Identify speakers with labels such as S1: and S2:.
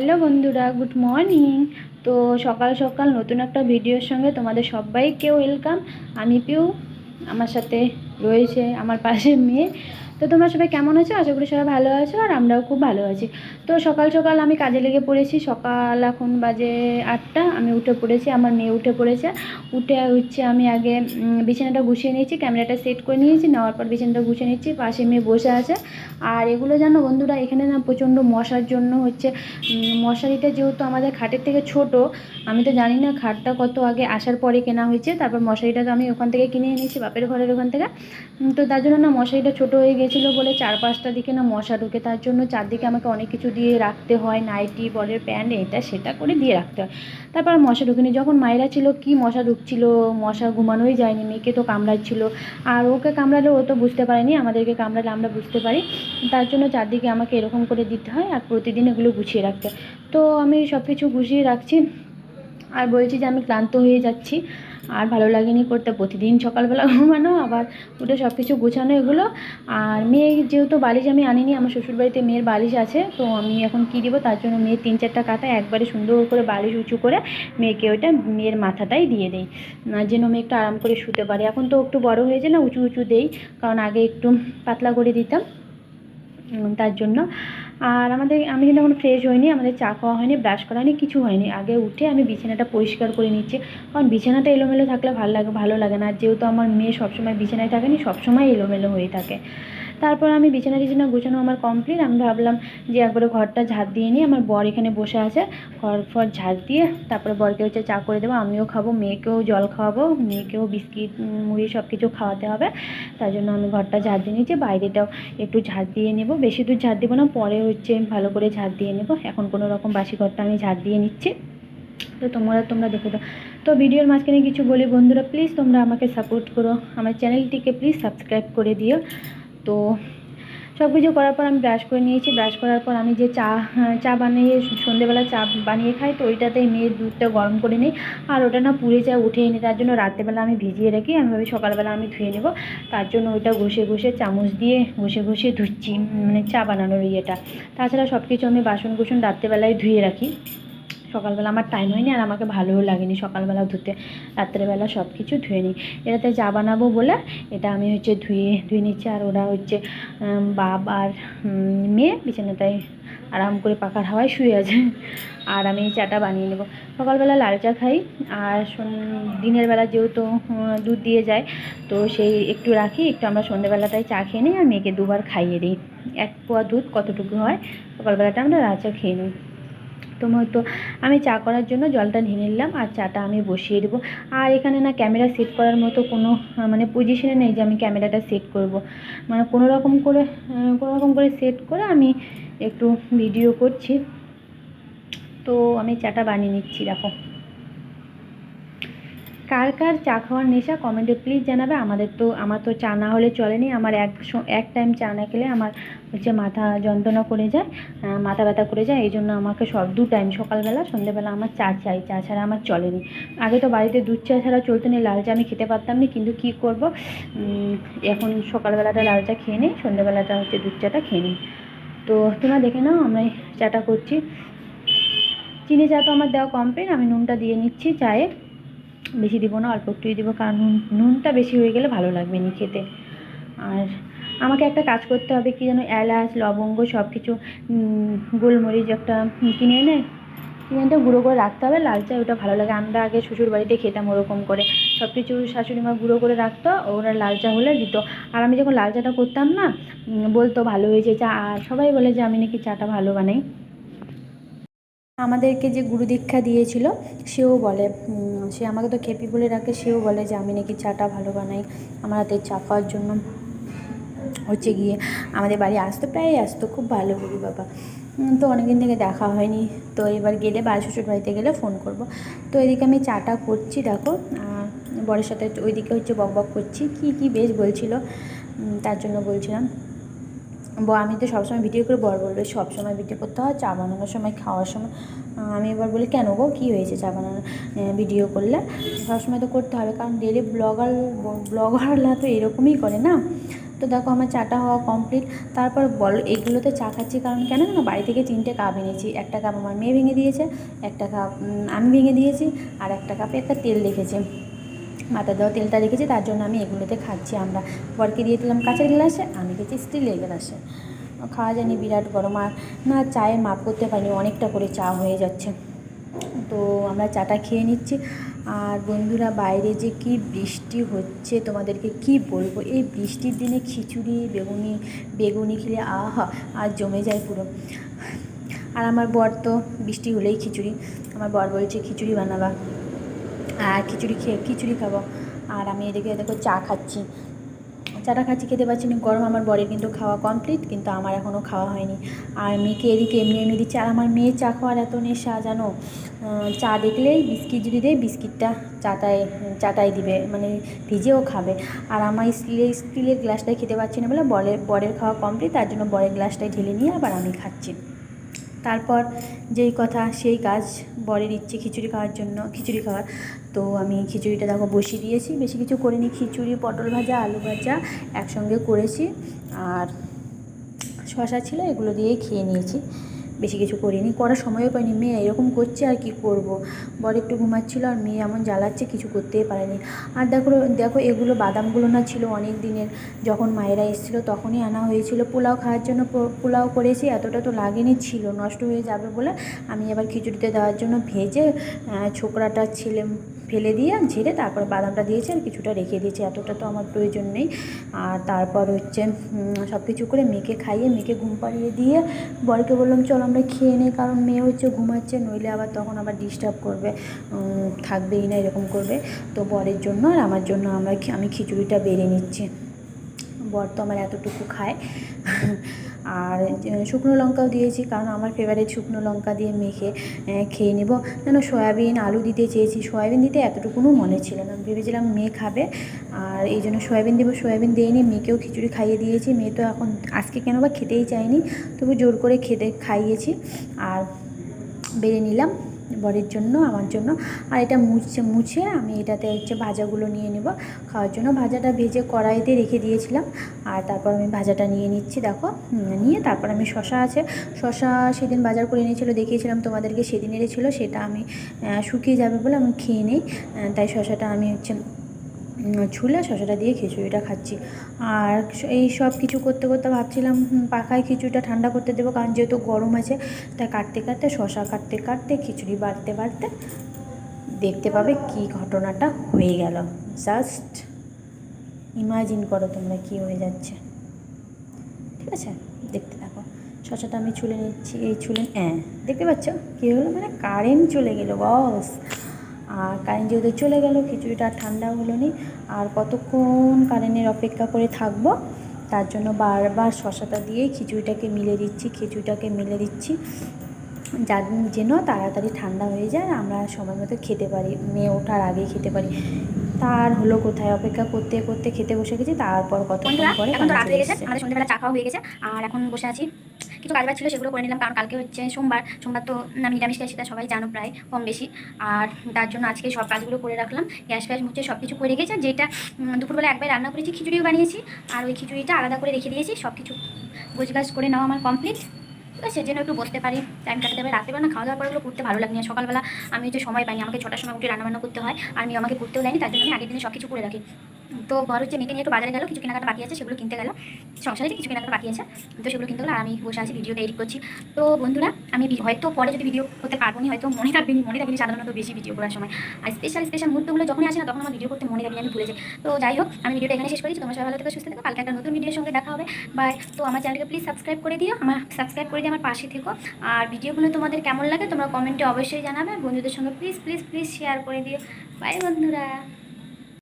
S1: Hello বন্ধুরা, good morning. তো সকাল সকাল নতুন একটা ভিডিওর সঙ্গে তোমাদের সবাইকে ওয়েলকাম। আমি পিউ, আমার সাথে রয়েছে আমার পাশের মেয়ে। তো তোমরা সবাই কেমন আছো? আশা করি সবাই ভালো আছো, আর আমরাও খুব ভালো আছি। তো সকাল সকাল আমি কাজে লেগে পড়েছি। সকাল এখন বাজে 8টা, আমি উঠে পড়েছি, আমার মেয়ে উঠে পড়েছে। উঠে আমি আগে বিছানাটা গুছিয়ে নিয়েছি, ক্যামেরাটা সেট করে নিয়েছি, নেওয়ার পর বিছানাটা গুছিয়ে নিচ্ছি, পাশে মেয়ে বসে আছে। আর এগুলো জানো বন্ধুরা, এখানে না প্রচণ্ড মশার জন্য মশারিটা যেহেতু আমাদের খাটের থেকে ছোট, আমি তো জানি না খাটটা কত আগে আসার পরে কেনা হয়েছে, তারপর মশারিটা তো আমি ওখান থেকে কিনে এনেছি বাপের ঘরের ওখান থেকে। তো তার জন্য না মশারিটা ছোট হয়ে গেছিলো বলে 4-5টা দিকে না মশা ঢুকে, তার জন্য চারদিকে আমাকে অনেক কিছু দিয়ে রাখতে হয়, নাইটি, বলের প্যান্ট, এটা সেটা করে দিয়ে রাখতে হয়। তারপর মশা ঢুকেনি। যখন মায়েরা ছিল কি মশা ঢুকছিল, মশা ঘুমানোই যায়নি, মেয়েকে তো কামড়াচ্ছিল। আর ওকে কামড়ালে ও তো বুঝতে পারেনি, আমাদেরকে কামড়ালে আমরা বুঝতে পারি। তার জন্য চারদিকে আমাকে এরকম করে দিতে হয়, আর প্রতিদিন এগুলো গুছিয়ে রাখতে হয়। তো আমি সব কিছু গুছিয়ে রাখছি, আর বলছি যে আমি ক্লান্ত হয়ে যাচ্ছি, আর ভালো লাগেনি করতে, প্রতিদিন সকালবেলা ঘুমানো, আবার উঠে সব কিছু গোছানো এগুলো। আর মেয়ে যেহেতু বালিশ আমি আনিনি, আমার শ্বশুরবাড়িতে মেয়ের বালিশ আছে, তো আমি এখন কী দিব, তার জন্য মেয়ের 3-4টা কাঁথা একবারে সুন্দর করে বালিশ উঁচু করে মেয়েকে ওইটা মেয়ের মাথাটাই দিয়ে দেই, যেন মেয়ে একটু আরাম করে শুতে পারে। এখন তো একটু বড় হয়েছে না, উঁচু উঁচু দেই, কারণ আগে একটু পাতলা করে দিতাম, তার জন্য। আর আমি কিন্তু এখন ফ্রেশ হইনি, আমাদের চা খাওয়া হয়নি, ব্রাশ করা হয়নি, কিছু হয়নি। আগে উঠে আমি বিছানাটা পরিষ্কার করে নিচ্ছি, কারণ বিছানাটা এলোমেলো থাকলে ভালো লাগে না। আর যেহেতু আমার মেয়ে সবসময় বিছানায় থাকেনি, সবসময় এলোমেলো হয়ে থাকে। তারপর আমি বিছানা গোছানো আমার কমপ্লিট। আমি ভাবলাম যে একবারে ঘরটা ঝাড় দিয়ে নিই, আমার বর এখানে বসে আছে, ঘর ঝাড় দিয়ে তারপরে বরকে চা করে দেবো, আমিও খাবো, মেয়েকেও জল খাওয়াবো, মেয়েকেও বিস্কিট মুড়ি সব কিছু খাওয়াতে হবে। তার জন্য আমি ঘরটা ঝাড় দিয়ে নিচ্ছি, বাইরেটাও একটু ঝাড় দিয়ে নেব, বেশি দূর ঝাড় দেবো না, পরে ভালো করে ঝাড় দিয়ে নেব। এখন কোনো রকম বাসি ঘরটা আমি ঝাড় দিয়ে নিচ্ছি। তো তোমরা দেখে দাও। তো ভিডিওর মাঝখানে কিছু বলি বন্ধুরা, প্লিজ তোমরা আমাকে সাপোর্ট করো, আমার চ্যানেলটিকে প্লিজ সাবস্ক্রাইব করে দিও। তো সব কিছু করার পর আমি ব্রাশ করে নিয়েছি, ব্রাশ করার পর আমি যে চা বানিয়ে সন্ধেবেলা চা বানিয়ে খাই, তো ওইটাতেই মেয়ের দুধটা গরম করে নিই, আর ওটা না পুড়ে যায়, উঠে নিই, তার জন্য রাত্রেবেলা আমি ভিজিয়ে রাখি, আমি ভাবি সকালবেলা আমি ধুয়ে নেব। তার জন্য ওইটা ঘষে চামচ দিয়ে ঘষে ধুচ্ছি, মানে চা বানানোর ইয়েটা। তাছাড়া সব কিছু আমি বাসন কুসন রাত্রেবেলায় ধুয়ে রাখি, সকালবেলা আমার টাইম হয়নি, আর আমাকে ভালোও লাগেনি সকালবেলা ধুতে, রাত্রেবেলা সব কিছু ধুয়ে নিই। এটাতে চা বানাবো বলে এটা আমি ধুয়ে নিচ্ছি। আর ওরা বাপ আর মেয়ে বিছানাটায় আরাম করে পাখার হাওয়ায় শুয়ে আছে, আর আমি চাটা বানিয়ে নেব। সকালবেলা লাল চা খাই, আর দিনের বেলা যেহেতু দুধ দিয়ে যায়, তো সেই একটু রাখি, একটু আমরা সন্ধ্যেবেলাটায় চা খেয়ে নিই, আর মেয়েকে 2বার খাইয়ে দিই। 1 পোয়া দুধ কতটুকু হয়, সকালবেলাটা আমরা লাল চা খেয়ে নিই। তো আমি চা করার জন্য জলটা ঢেলে নিলাম, আর চাটা আমি বসিয়ে দেবো। আর এখানে না ক্যামেরা সেট করার মতো কোনো মানে পজিশনে নেই যে আমি ক্যামেরাটা সেট করব, মানে কোনো রকম করে সেট করে আমি একটু ভিডিও করছি। তো আমি চাটা বানিয়ে নিচ্ছি, দেখো। কার কার চা খাওয়ার নেশা কমেন্টে প্লিজ জানাবে। আমার তো চা না হলে চলেনি, আমার এক টাইম চা না খেলে আমার মাথা যন্ত্রণা করে যায়, মাথা ব্যথা করে যায়, এই জন্য আমাকে 2 টাইম সকালবেলা সন্ধ্যেবেলা আমার চা চাই, চা ছাড়া আমার চলেনি। আগে তো বাড়িতে দুধ চা ছাড়া চলতো না, লাল চা আমি খেতে পারতাম না, কিন্তু কী করব, এখন সকালবেলাটা লাল চা খেয়ে নিই, সন্ধ্যেবেলাটা দুধ চাটা খেয়ে নিই। তো তোমরা দেখে নাও আমি চাটা করছি। চিনি চা তো আমার দেওয়া কমপ্লিট, আমি নুনটা দিয়ে নিচ্ছি চায়ে, বেশি দিব না, অল্প একটুই দেবো, কারণ নুনটা বেশি হয়ে গেলে ভালো লাগবে না খেতে। আর আমাকে একটা কাজ করতে হবে, কি যেন, এলাচ লবঙ্গ সব কিছু গোলমরিচ একটা কিনে এনে গুঁড়ো করে রাখতে হবে, লাল চা ওটা ভালো লাগে। আমরা আগে শ্বশুর বাড়িতে খেতাম ওরকম করে, সব কিছু শাশুড়ি মা গুঁড়ো করে রাখতো, ওরা লাল চা হলে দিত। আর আমি যখন লাল চাটা করতাম না, বলতো ভালো হয়েছে চা, আর সবাই বলে যে আমি নাকি চাটা ভালো বানাই। আমাদেরকে যে গুরু দীক্ষা দিয়েছিল সেও বলে, সে আমাকে তো খেপি বলে রাখে, সেও বলে যে আমি নাকি চাটা ভালো বানাই। আমার হাতের চা খাওয়ার জন্য গিয়ে আমাদের বাড়ি প্রায় আসতো, খুব ভালো গুরু বাবা। তো অনেকদিন থেকে দেখা হয়নি, তো এবার গেলে শ্বশুর বাড়িতে গেলে ফোন করব। তো এদিকে আমি চাটা করছি, দেখো, বরের সাথে ওইদিকে বক করছি, কি বেশ বলছিল, তার জন্য বলছিলাম। আমি তো সবসময় ভিডিও করে, বর বলবে সবসময় ভিডিও করতে হয়, চা বানানোর সময়, খাওয়ার সময়। আমি এবার বলি কেন গো, কী হয়েছে চা বানানো ভিডিও করলে, সবসময় তো করতে হবে, কারণ ডেলি ব্লগাররা তো এরকমই করে না। তো দেখো আমার চাটা হওয়া কমপ্লিট। তারপর বলো এগুলোতে চা খাচ্ছি কারণ কেন জানো, বাড়ি থেকে 3টে কাপ এনেছি। একটা কাপ আমার মেয়ে ভেঙে দিয়েছে, একটা কাপ আমি ভেঙে দিয়েছি, আর একটা কাপে একটা তেল রেখেছে, মাথা দেওয়া তেলটা রেখেছি, তার জন্য আমি এগুলোতে খাচ্ছি। আমরা বরকে দিয়ে দিলাম কাঁচের গ্লাসে, আমি খেয়েছি স্টিলের গ্লাসে। খাওয়া যায়নি, বিরাট গরম, আর না চায়ের মাপ করতে পারিনি, অনেকটা করে চা হয়ে যাচ্ছে। তো আমরা চাটা খেয়ে নিচ্ছি। আর বন্ধুরা বাইরে যে কি বৃষ্টি হচ্ছে তোমাদেরকে কি বলবো, এই বৃষ্টির দিনে খিচুড়ি বেগুনি খেলে আহা আর জমে যায় পুরো। আর আমার বর তো বৃষ্টি হলেই খিচুড়ি, আমার বর বলছে খিচুড়ি বানাবা, আর খিচুড়ি খাবো। আর আমি এদিকে দেখো চাটা খাচ্ছি, খেতে পারছি না, গরম। আমার বরের কিন্তু খাওয়া কমপ্লিট, কিন্তু আমার এখনও খাওয়া হয়নি। আর মেয়েকে এদিকে এমনি দিচ্ছে। আর আমার মেয়ে চা খাওয়ার এত নেশা জানো, চা দেখলেই বিস্কিট যদি দেয় বিস্কিটটা চাটাই দিবে, মানে ভিজেও খাবে। আর আমার স্টিলের গ্লাসটাই খেতে পারছি না বলে বরের খাওয়া কমপ্লিট, তার জন্য বরের গ্লাসটাই ঢেলে নিয়ে আবার আমি খাচ্ছি। তারপর যেই কথা সেই কাজ, বরের ইচ্ছে খিচুড়ি খাওয়ার। তো আমি খিচুড়িটা দেখো বসিয়ে দিয়েছি, বেশি কিছু করিনি, খিচুড়ি, পটল ভাজা, আলু ভাজা একসঙ্গে করেছি, আর শশা ছিল, এগুলো দিয়েই খেয়ে নিয়েছি, বেশি কিছু করিনি, করার সময়ও পাইনি। মেয়ে এরকম করছে আর কি করব, বর একটু ঘুমাচ্ছিল আর মেয়ে এমন জ্বালাচ্ছে, কিছু করতেই পারেনি। আর দেখো এগুলো বাদামগুলো না ছিল অনেক দিনের, যখন মায়েরা এসেছিলো তখনই আনা হয়েছিল পোলাও খাওয়ার জন্য। পোলাও করেছি, এতটা তো লাগেনি, ছিল নষ্ট হয়ে যাবে বলে আমি আবার খিচুড়িতে দেওয়ার জন্য ভেজে ছোকরাটা ফেলে দিয়ে ঝেড়ে তারপর বাদামটা দিয়েছি, আর কিছুটা রেখে দিয়েছি, এতটা তো আমার প্রয়োজন নেই। আর তারপর হচ্ছে সব কিছু করে মেয়েকে খাইয়ে, মেয়েকে ঘুম পাড়িয়ে দিয়ে বরকে বললাম চল আমরা খেয়ে নিই, কারণ মেয়ে হচ্ছে ঘুমাচ্ছে, নইলে আবার তখন আবার ডিস্টার্ব করবে, থাকবেই না, এরকম করবে। তো বরের জন্য আর আমার জন্য আমি খিচুড়িটা বেড়ে নিচ্ছি। বর তো আমার এতটুকু খায়। আর শুকনো লঙ্কাও দিয়েছি, কারণ আমার ফেভারিট শুকনো লঙ্কা দিয়ে মেখে খেয়ে নেব। যেন সয়াবিন আলু দিতে চেয়েছি, সয়াবিন দিতে এতটুকুনও মনে ছিল না, ভেবেছিলাম মেয়ে খাবে, আর এই জন্য সয়াবিন দিইনি। মেয়েকেও খিচুড়ি খাইয়ে দিয়েছি, মেয়ে তো এখন আজকে কেন বা খেতেই চায়নি, তবু জোর করে খাইয়েছি। আর বেড়ে নিলাম বরের জন্য, আমার জন্য। আর এটা মুছে আমি এটাতে হচ্ছে ভাজাগুলো নিয়ে নেব খাওয়ার জন্য। ভাজাটা ভেজে কড়াইতে রেখে দিয়েছিলাম, আর তারপর আমি ভাজাটা নিয়ে নিচ্ছি। দেখো নিয়ে তারপর আমি শশা সেদিন বাজার করে এনেছিলো, দেখিয়েছিলাম তোমাদেরকে, সেদিনেরই ছিল, সেটা আমি শুকিয়ে যাবে বলে আমি খেয়ে নিই, তাই শশাটা আমি হচ্ছে ছুলে শশাটা দিয়ে খিচুড়িটা খাচ্ছি। আর এই সব কিছু করতে করতে ভাবছিলাম পাখায় খিচুড়িটা ঠান্ডা করতে দেবো, কারণ যেহেতু গরম আছে, তাই শশা কাটতে খিচুড়ি বাড়তে দেখতে পাবে কি ঘটনাটা হয়ে গেল। জাস্ট ইমাজিন করো তোমরা কী হয়ে যাচ্ছে, ঠিক আছে? দেখতে থাকো। শশাটা আমি ছুলে নিচ্ছি, দেখতে পাচ্ছ কী হলো, মানে কারেন্ট চলে গেলো বস। আর কারেন্ট যেহেতু চলে গেল, খিচুড়িটা ঠান্ডা হলো নি, আর কতক্ষণ কারেন্টের অপেক্ষা করে থাকবো, তার জন্য বারবার শশাটা দিয়েই খিচুড়িটাকে মিলে দিচ্ছি যেন তাড়াতাড়ি ঠান্ডা হয়ে যায়, আমরা সময় মতো খেতে পারি, মেয়ে ওঠার আগেই খেতে পারি। তার হলো কোথায়, অপেক্ষা করতে করতে খেতে বসে গেছি, তারপর কতক্ষণ পরে
S2: এখন তো রাত হয়ে গেছে, আমাদের সন্ধ্যাবেলা চা খাওয়া হয়ে গেছে, আর এখন বসে আছি। কিছু কাজ ছিল সেগুলো করে নিলাম, কারণ কালকে হচ্ছে সোমবার তো আমি নিরামিষ খাই, সেটা সবাই জানো প্রায় কম বেশি। আর তার জন্য আজকে সব কাজগুলো করে রাখলাম, গ্যাস মুছে সব কিছু করে রেখেছে। যেটা দুপুরবেলা একবার রান্না করেছি, খিচুড়িও বানিয়েছি, আর ওই খিচুড়িটা আলাদা করে রেখে দিয়েছি। সব কিছু গোছগাছ করে নেওয়া আমার কমপ্লিট, ঠিক আছে? সেজন্য একটু বসতে পারি, টাইম কাটাতে পারি। রাত্রেবেলা না খাওয়া দাওয়ার পরগুলো করতে ভালো লাগে না, সকালবেলা আমি হচ্ছে সময় পাইনি, আমাকে 6টার সময় উঠে রান্নাবান্না করতে হয়, আর আমি আমাকে করতেও দেয়নি, তার জন্য আমি আগের দিনে সব কিছু করে রাখি। তো বড় হচ্ছে মেয়েকে নিয়ে একটু বাজারে গেল, কিছু কেনাকাটা বাকি আছে, সেগুলো কিনতে গেল, সংসারে কিছু কেনাকাটা বাকি আছে, তো সেগুলো কিনতে গেলো। আর আমি বসে আছি ভিডিওটা এডিট করছি। তো বন্ধুরা আমি হয়তো পরে যদি ভিডিও করতে পারবো না, হয়তো মনে থাকবেনি সাধারণত বেশি ভিডিও করার সময়, আর স্পেশাল মুহূর্তগুলো যখনই আসে না, তখন আমার ভিডিও করতে মনে থাকবে, আমি ভুলে যাই। তো যাই হোক, আমি ভিডিওটা এখানে শেষ করি। তোমার সবাই ভালো থেকে সুস্থ থেকো, কালকে একটা নতুন ভিডিওর সঙ্গে দেখা হবে। বাই। তো আমার চ্যানেলকে প্লিজ সাবস্ক্রাইব করে দিয়ে আমার পাশে থেকো। আর ভিডিওগুলো তোমাদের কেমন লাগে তোমরা কমেন্টে অবশ্যই জানাবে, বন্ধুদের সঙ্গে প্লিজ শেয়ার করে দিও। বাই বন্ধুরা।